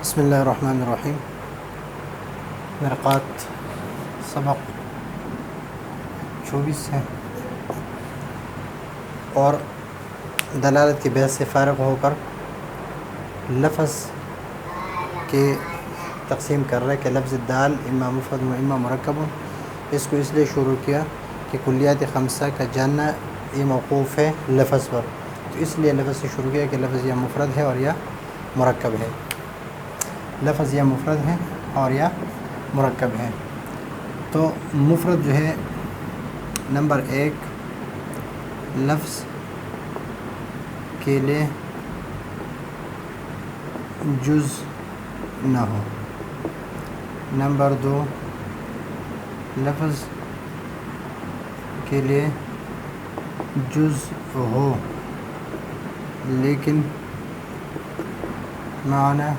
بسم اللہ الرحمن الرحیم۔ مرقات سبق 24 ہے اور دلالت کے بحث سے فارغ ہو کر لفظ کے تقسیم کر رہے کہ لفظ دال اما مفرد و اما مرکب۔ اس کو اس لیے شروع کیا کہ کلیات خمسہ کا جاننا یہ موقوف ہے لفظ پر، تو اس لیے لفظ سے شروع کیا کہ لفظ یا مفرد ہے اور یا مرکب ہے، لفظ یا مفرد ہے اور یا مرکب ہے۔ تو مفرد جو ہے نمبر 1 لفظ کے لیے جز نہ ہو، نمبر 2 لفظ کے لیے جز ہو لیکن معنی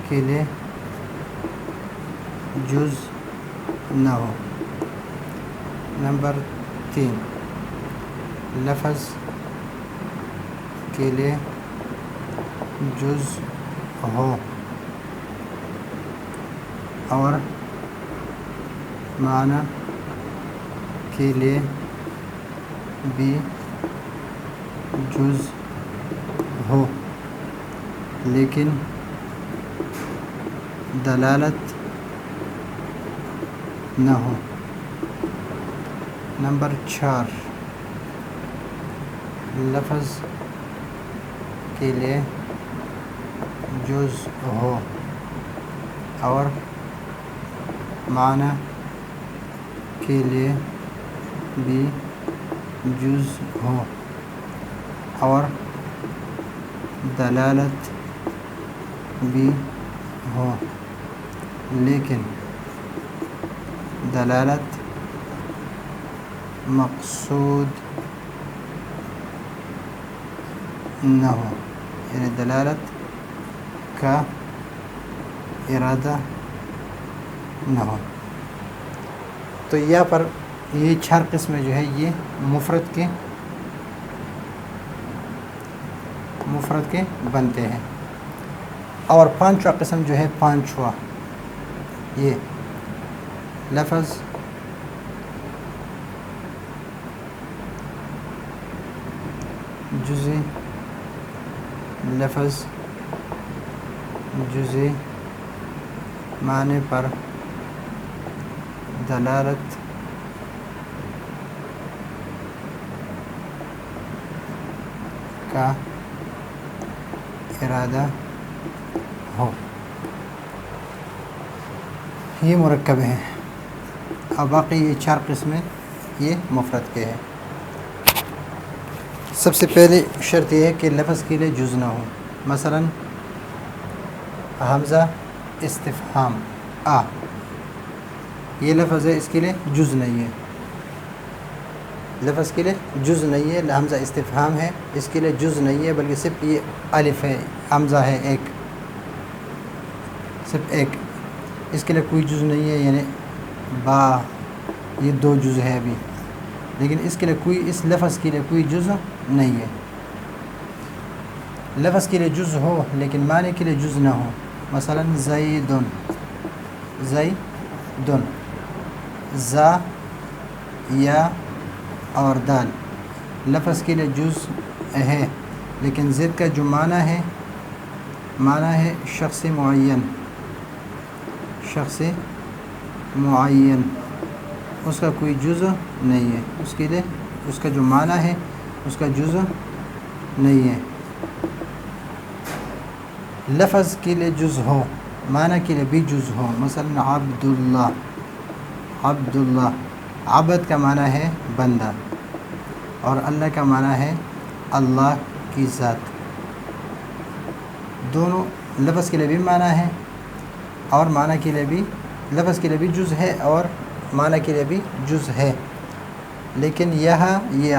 کے لیے جز نہ ہو، نمبر 3 لفظ کے لیے جز ہو اور معنی کے لیے بھی جز ہو لیکن دلالت نہ ہو، نمبر 4 لفظ کے لیے جز ہو اور معنی کے لیے بھی جز ہو اور دلالت بھی ہو لیکن دلالت مقصود نہ ہو، یعنی دلالت کا ارادہ نہ ہو۔ تو یہاں پر یہ 4 قسمیں جو ہے یہ مفرد کے بنتے ہیں، اور 5واں قسم جو ہے 5واں یہ لفظ جزئی، لفظ جزئی معنی پر دلالت کا ارادہ ہو، یہ مرکب ہیں، اور باقی یہ 4 قسمیں یہ مفرد کے ہیں۔ سب سے پہلے شرط یہ ہے کہ لفظ کے لیے جز نہ ہو، مثلا حمزہ استفہام آ، یہ لفظ ہے، اس کے لیے جز نہیں ہے، لفظ کے لیے جز نہیں ہے، حمزہ استفہام ہے، اس کے لیے جز نہیں ہے بلکہ صرف یہ الف ہے، حمزہ ہے ایک، صرف ایک، اس کے لیے کوئی جز نہیں ہے، یعنی با یہ 2 جز ہے ابھی، لیکن اس کے لیے کوئی، اس لفظ کے لیے کوئی جز نہیں ہے۔ لفظ کے لیے جز ہو لیکن معنی کے لیے جز نہ ہو، مثلا زیدن، زیدن، زا یا اور دال لفظ کے لیے جز ہے، لیکن زید کا جو معنی ہے شخص معین، شخص معین، اس کا کوئی جز نہیں ہے، اس کے لیے اس کا جو معنی ہے اس کا جز نہیں ہے۔ لفظ کے لیے جز ہو، معنی کے لیے بھی جز ہو، مثلا عبداللہ، عبداللہ، عبد کا معنی ہے بندہ اور اللہ کا معنی ہے اللہ کی ذات، دونوں لفظ کے لیے بھی معنی ہے اور معنی کے لیے بھی، لفظ کے لیے بھی جز ہے اور معنی کے لیے بھی جز ہے، لیکن یہاں یہ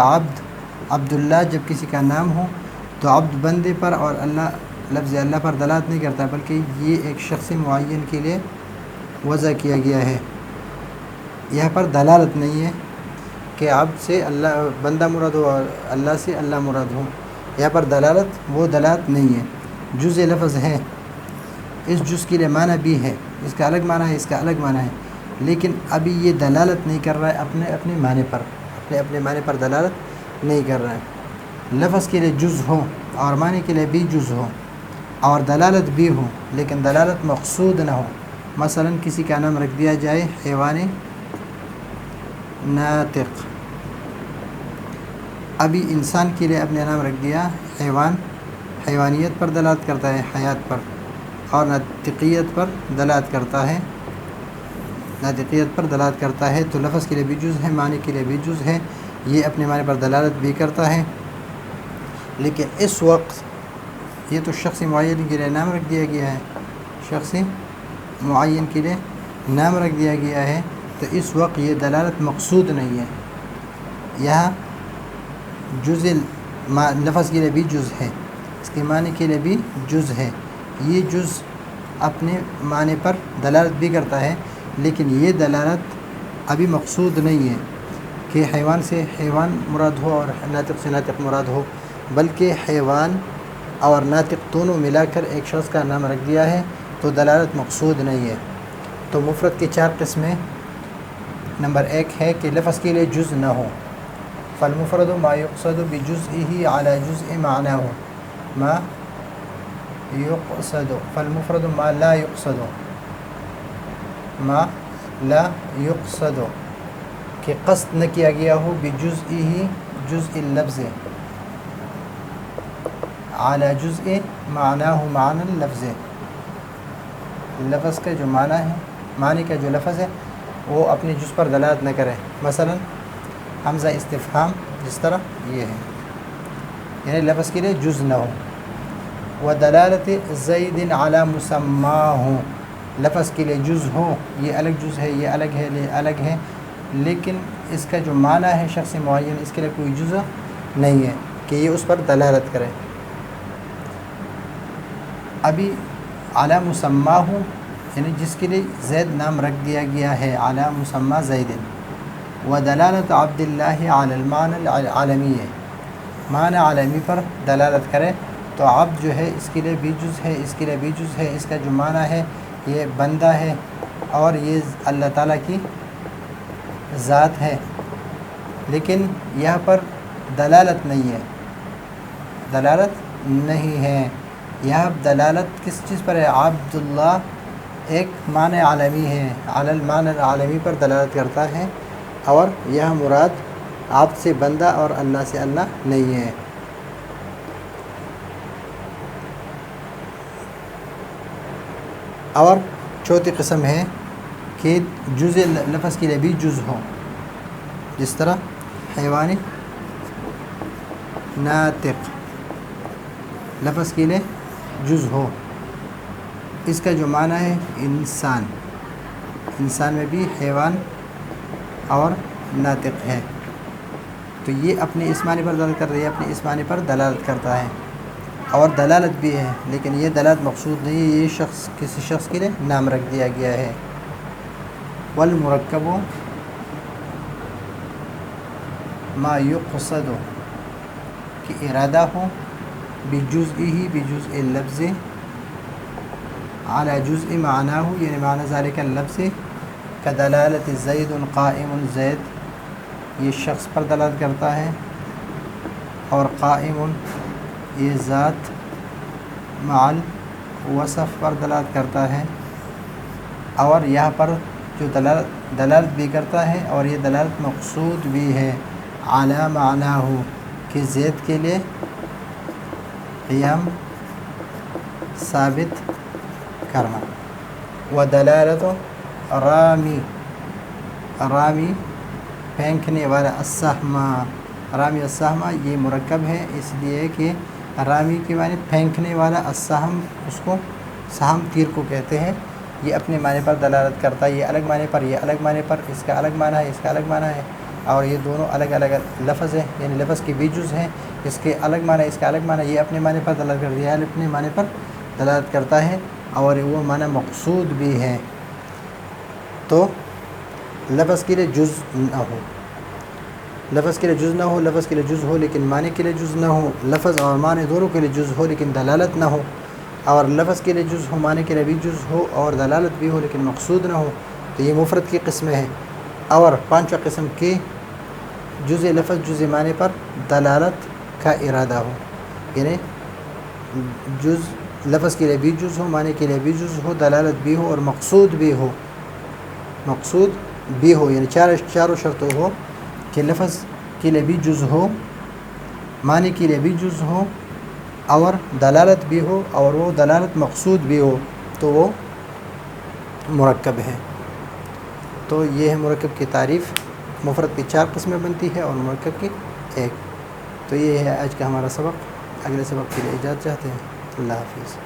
عبداللہ جب کسی کا نام ہو تو عبد بندے پر اور اللہ، لفظ اللہ پر دلالت نہیں کرتا بلکہ یہ ایک شخص معین کے لیے وضع کیا گیا ہے، یہاں پر دلالت نہیں ہے کہ عبد سے اللہ بندہ مراد ہو اور اللہ سے اللہ مراد ہو، یہاں پر دلالت وہ دلالت نہیں ہے، جزء لفظ ہے اس جز کے لیے معنی بھی ہے، اس کا الگ معنی ہے، اس کا الگ معنی ہے، لیکن ابھی یہ دلالت نہیں کر رہا ہے اپنے معنی پر، اپنے معنی پر دلالت نہیں کر رہا ہے۔ لفظ کے لیے جز ہو اور معنی کے لیے بھی جز ہو اور دلالت بھی ہو، لیکن دلالت مقصود نہ ہو۔ مثلا کسی کا نام رکھ دیا جائے حیوان ناطق، ابھی انسان کے لیے اپنے نام رکھ دیا حیوان، حیوانیت پر دلالت کرتا ہے، حیات پر، اور ناطقیت پر دلالت کرتا ہے، ناطقیت پر دلالت کرتا ہے، تو لفظ کے لیے بھی جز ہے، معنی کے لیے بھی جز ہے، یہ اپنے معنی پر دلالت بھی کرتا ہے۔ لیکن اس وقت یہ تو شخص معین کے لیے نام رکھ دیا گیا ہے، شخص معین کے لیے نام رکھ دیا گیا ہے، تو اس وقت یہ دلالت مقصود نہیں ہے۔ یہاں جز لفظ کے لیے بھی جز ہے، اس کے معنی کے لیے بھی جز ہے، یہ جز اپنے معنی پر دلالت بھی کرتا ہے، لیکن یہ دلالت ابھی مقصود نہیں ہے کہ حیوان سے حیوان مراد ہو اور ناطق سے ناطق مراد ہو، بلکہ حیوان اور ناطق دونوں ملا کر ایک شخص کا نام رکھ دیا ہے، تو دلالت مقصود نہیں ہے۔ تو مفرد کی 4 قسمیں، نمبر 1 ہے کہ لفظ کے لیے جز نہ ہو، فالمفرد ما يقصد بجزئه على جزء معناه، ما يقصد، فالمفرد ما لا يقصد، ما لا يقصد کہ قصد نہ کیا گیا ہو، بجزئه جزء اللفظ، على جزء معناه معنى اللفظ، لفظ کا جو معنی ہے، معنی کا جو لفظ ہے وہ اپنے جز پر دلالت نہ کرے۔ مثلا حمزہ استفہام جس طرح یہ ہے، یعنی لفظ کے لیے جز نہ ہو۔ ودلالت زید علی مسماہ، لفظ کے لیے جز ہو، یہ الگ جز ہے، یہ الگ ہے، یہ الگ ہے، لیکن اس کا جو معنی ہے شخص معین، اس کے لیے کوئی جز نہیں ہے کہ یہ اس پر دلالت کرے۔ ابھی علی مسماہ یعنی جس کے لیے زید نام رکھ دیا گیا ہے، علی مسمى زید، ودلالت عبد اللہ علی المعنى العالمی، معنی عالمی پر دلالت کرے، تو عبد جو ہے اس کے لیے بھی جز ہے، اس کے لیے بھی جز ہے، اس کا جو معنی ہے یہ بندہ ہے اور یہ اللہ تعالیٰ کی ذات ہے، لیکن یہاں پر دلالت نہیں ہے، دلالت نہیں ہے۔ یہاں دلالت کس چیز پر ہے؟ عبداللہ ایک معنی عالمی ہے، علی المعنی العالمی پر دلالت کرتا ہے، اور یہاں مراد عبد سے بندہ اور اللہ سے اللہ نہیں ہے۔ اور چوتھی قسم ہے کہ جز لفظ کے لیے بھی جز ہو، جس طرح حیوان ناطق، لفظ کے لیے جز ہو، اس کا جو معنی ہے انسان، انسان میں بھی حیوان اور ناطق ہے، تو یہ اپنے اس معنی پر دلالت کر رہی ہے، اپنے اس معنی پر دلالت کرتا ہے، اور دلالت بھی ہے، لیکن یہ دلالت مقصود نہیں ہے، یہ شخص کسی شخص کے لیے نام رکھ دیا گیا ہے۔ والمرکب ما یقصد کہ ارادہ ہو، بجزئہ بجزء اللفظ، علی جزء معناه یعنی معنی ذالک اللفظ، کدلالت زید قائم، زید یہ شخص پر دلالت کرتا ہے، اور قائم یہ ذات مع الوصف پر دلالت کرتا ہے، اور یہاں پر جو دلالت بھی کرتا ہے، اور یہ دلالت مقصود بھی ہے، علی معناه کہ زید کے لیے قیام ثابت کرنا۔ ودلالت رامی، رامی پھینکنے والا، السہم، رامی السہم یہ مرکب ہے، اس لیے کہ رامی کے معنی پھینکنے والا، السہم اس کو سہم تیر کو کہتے ہیں، یہ اپنے معنی پر دلالت کرتا ہے، یہ الگ معنی پر، یہ الگ معنی پر، اس کا الگ معنی ہے، اس کا الگ معنی ہے، اور یہ دونوں الگ الگ لفظ ہیں، یعنی لفظ کے بھی جز ہیں، اس کے الگ معنی، اس کا الگ معنی، یہ اپنے معنی پر دلالت کرتا ہے، یہ اپنے معنی پر دلالت کرتا ہے، اور وہ معنی مقصود بھی ہے۔ تو لفظ کے لیے جز نہ ہو، لفظ کے لیے جز نہ ہو، لفظ کے لیے جز ہو لیکن معنی کے لیے جز نہ ہو، لفظ اور معنی دونوں کے لیے جز ہو لیکن دلالت نہ ہو، اور لفظ کے لیے جز ہو معنی کے لیے بھی جز ہو اور دلالت بھی ہو لیکن مقصود نہ ہو تو یہ مفرد کی قسمیں ہیں. اور پانچواں قسم کی جز لفظ جز معنی پر دلالت کا ارادہ ہو، یعنی جز لفظ کے لیے بھی جز ہو، معنی کے لیے بھی جز ہو، دلالت بھی ہو اور مقصود بھی ہو. مقصود بھی ہو یعنی چاروں شرطوں ہو کہ لفظ کے لیے بھی جز ہو، معنی کے لیے بھی جز ہو اور دلالت بھی ہو اور وہ دلالت مقصود بھی ہو تو وہ مرکب ہے. تو یہ ہے مرکب کی تعریف. مفرد کی 4 قسمیں بنتی ہے اور مرکب کی 1. تو یہ ہے آج کا ہمارا سبق. اگلے سبق کے لیے اجازت چاہتے ہیں. اللہ حافظ.